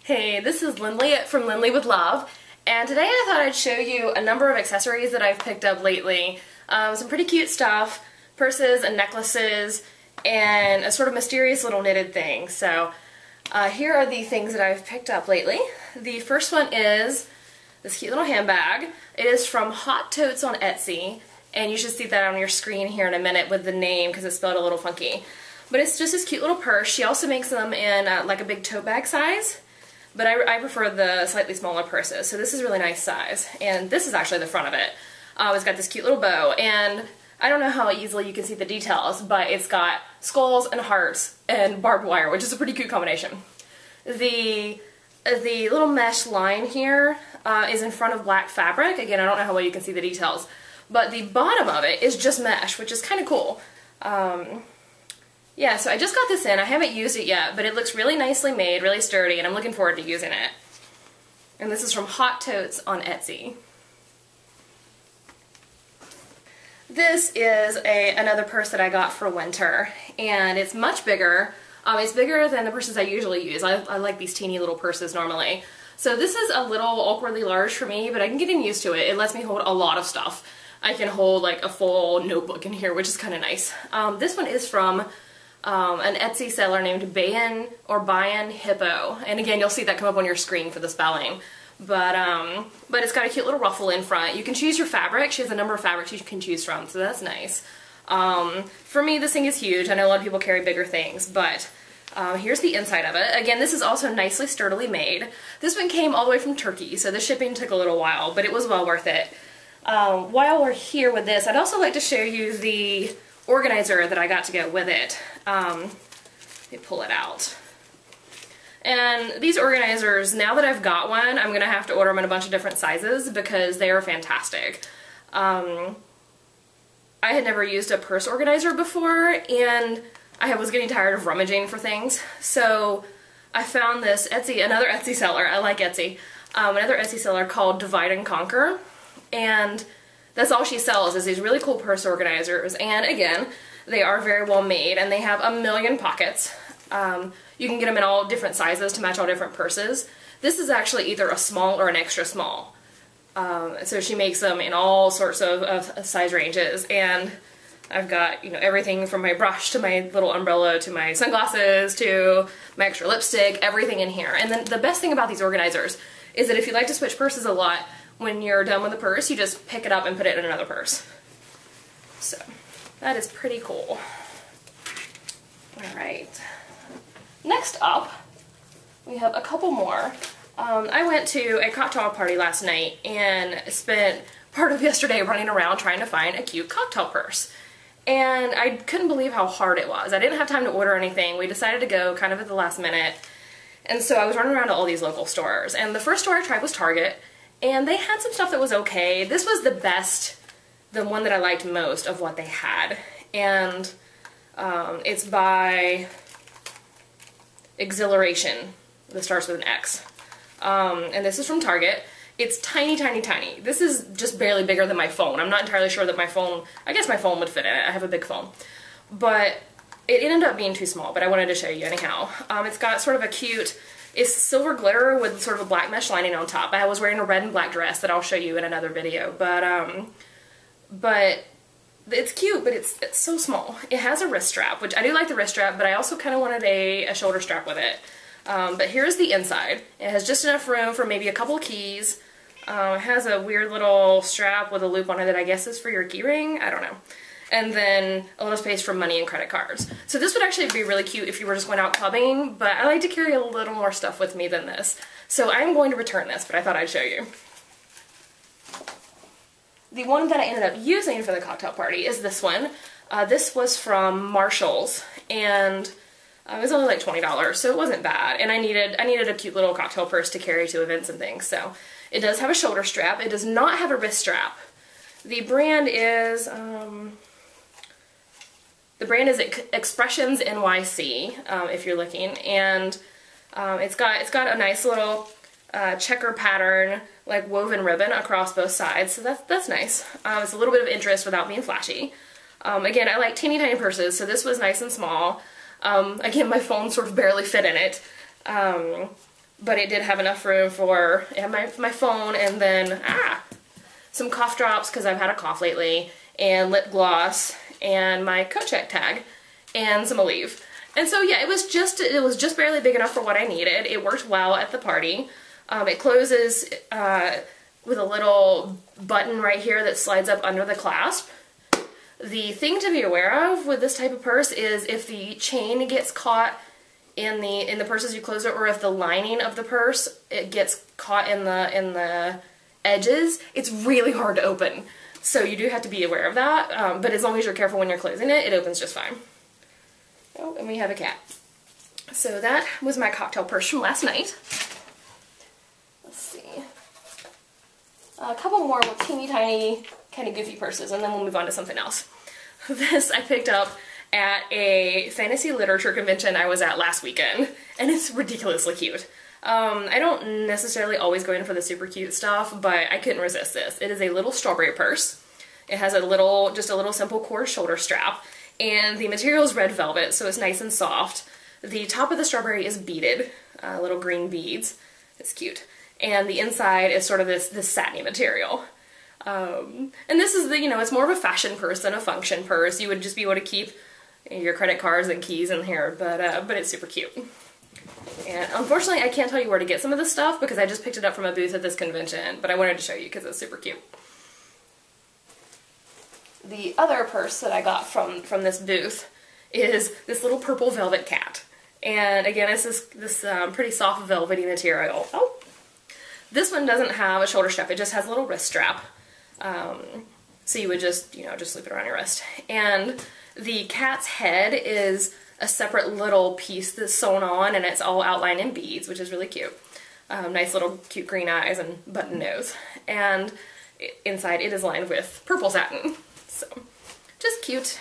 Hey, this is Lindley from Lindley with Love, and today I thought I'd show you a number of accessories that I've picked up lately. Some pretty cute stuff, purses and necklaces, and a sort of mysterious little knitted thing. So here are the things that I've picked up lately. The first one is this cute little handbag. It is from Hot Totes on Etsy, and you should see that on your screen here in a minute with the name because it's spelled a little funky. But it's just this cute little purse. She also makes them in like a big tote bag size. But I prefer the slightly smaller purses, so this is a really nice size. And this is actually the front of it. It's got this cute little bow, and I don't know how easily you can see the details, but it's got skulls and hearts and barbed wire, which is a pretty cute combination. The little mesh line here is in front of black fabric. Again, I don't know how well you can see the details, but the bottom of it is just mesh, which is kind of cool. Yeah, so I just got this in. I haven't used it yet, but it looks really nicely made, really sturdy, and I'm looking forward to using it. And this is from Hot Totes on Etsy. This is another purse that I got for winter, and it's much bigger. It's bigger than the purses I usually use. I like these teeny little purses normally. So this is a little awkwardly large for me, but I can get used to it. It lets me hold a lot of stuff. I can hold like a full notebook in here, which is kind of nice. This one is from an Etsy seller named Bayan Hippo, and again you'll see that come up on your screen for the spelling. But it's got a cute little ruffle in front. You can choose your fabric. She has a number of fabrics you can choose from, so that's nice. For me, this thing is huge. I know a lot of people carry bigger things, but here's the inside of it. Again, this is also nicely sturdily made. This one came all the way from Turkey, so the shipping took a little while, but it was well worth it. While we're here with this, I'd also like to show you the organizer that I got to go with it. Let me pull it out. And these organizers, now that I've got one, I'm going to have to order them in a bunch of different sizes because they are fantastic. I had never used a purse organizer before, and I was getting tired of rummaging for things, so I found this another Etsy seller, I like Etsy, another Etsy seller called Divide and Conquer, and that's all she sells is these really cool purse organizers, and again, they are very well made, and they have a million pockets. You can get them in all different sizes to match all different purses. This is actually either a small or an extra small. So she makes them in all sorts of size ranges, and I've got, you know, everything from my brush to my little umbrella to my sunglasses to my extra lipstick, everything in here. And then the best thing about these organizers is that if you like to switch purses a lot, when you're done with the purse, you just pick it up and put it in another purse. So that is pretty cool. Alright. Next up, we have a couple more. I went to a cocktail party last night and spent part of yesterday running around trying to find a cute cocktail purse. And I couldn't believe how hard it was. I didn't have time to order anything. We decided to go kind of at the last minute. And so I was running around to all these local stores. And the first store I tried was Target. And they had some stuff that was okay. This was the one that I liked most of what they had. And it's by Exhilaration. That starts with an X. And this is from Target. It's tiny, tiny, tiny. This is just barely bigger than my phone. I'm not entirely sure that my phone, I guess my phone would fit in it. I have a big phone. But it ended up being too small, but I wanted to show you anyhow. It's got sort of a cute, it's silver glitter with sort of a black mesh lining on top. I was wearing a red and black dress that I'll show you in another video, but it's cute, but it's so small. It has a wrist strap, which I do like the wrist strap, but I also kind of wanted a shoulder strap with it. But here's the inside. It has just enough room for maybe a couple of keys. It has a weird little strap with a loop on it that I guess is for your key ring. I don't know. And then a little space for money and credit cards. So this would actually be really cute if you were just going out clubbing, but I like to carry a little more stuff with me than this. So I'm going to return this, but I thought I'd show you. The one that I ended up using for the cocktail party is this one. This was from Marshall's, and it was only like $20, so it wasn't bad. And I needed a cute little cocktail purse to carry to events and things. So it does have a shoulder strap. It does not have a wrist strap. The brand is Expressions NYC, if you're looking, and it's got a nice little checker pattern, like woven ribbon across both sides, so that's nice. It's a little bit of interest without being flashy. Again, I like teeny tiny purses, so this was nice and small. Again, my phone sort of barely fit in it. but it did have enough room for my phone, and then some cough drops because I've had a cough lately, and lip gloss, and my coat check tag, and some Aleve. And so yeah, it was just barely big enough for what I needed. It worked well at the party. It closes with a little button right here that slides up under the clasp. The thing to be aware of with this type of purse is if the chain gets caught in the purse as you close it, or if the lining of the purse gets caught in the edges, it's really hard to open. So you do have to be aware of that, but as long as you're careful when you're closing it, it opens just fine. Oh, and we have a cat. So that was my cocktail purse from last night. Let's see. A couple more teeny tiny kind of goofy purses, and then we'll move on to something else. This I picked up at a fantasy literature convention I was at last weekend, and it's ridiculously cute. I don't necessarily always go in for the super cute stuff, but I couldn't resist this. It is a little strawberry purse. It has just a little simple cord shoulder strap, and the material is red velvet, so it's nice and soft. The top of the strawberry is beaded, little green beads. It's cute. And the inside is sort of this satiny material. And this is it's more of a fashion purse than a function purse. You would just be able to keep your credit cards and keys in here, but it's super cute. And unfortunately, I can't tell you where to get some of this stuff because I just picked it up from a booth at this convention, but I wanted to show you because it's super cute. The other purse that I got from this booth is this little purple velvet cat. And again, it's this pretty soft velvety material. Oh, this one doesn't have a shoulder strap, it just has a little wrist strap. So you would just slip it around your wrist. And the cat's head is a separate little piece that's sewn on, and it's all outlined in beads, which is really cute. Nice little cute green eyes and button nose. And inside it is lined with purple satin. So, just cute.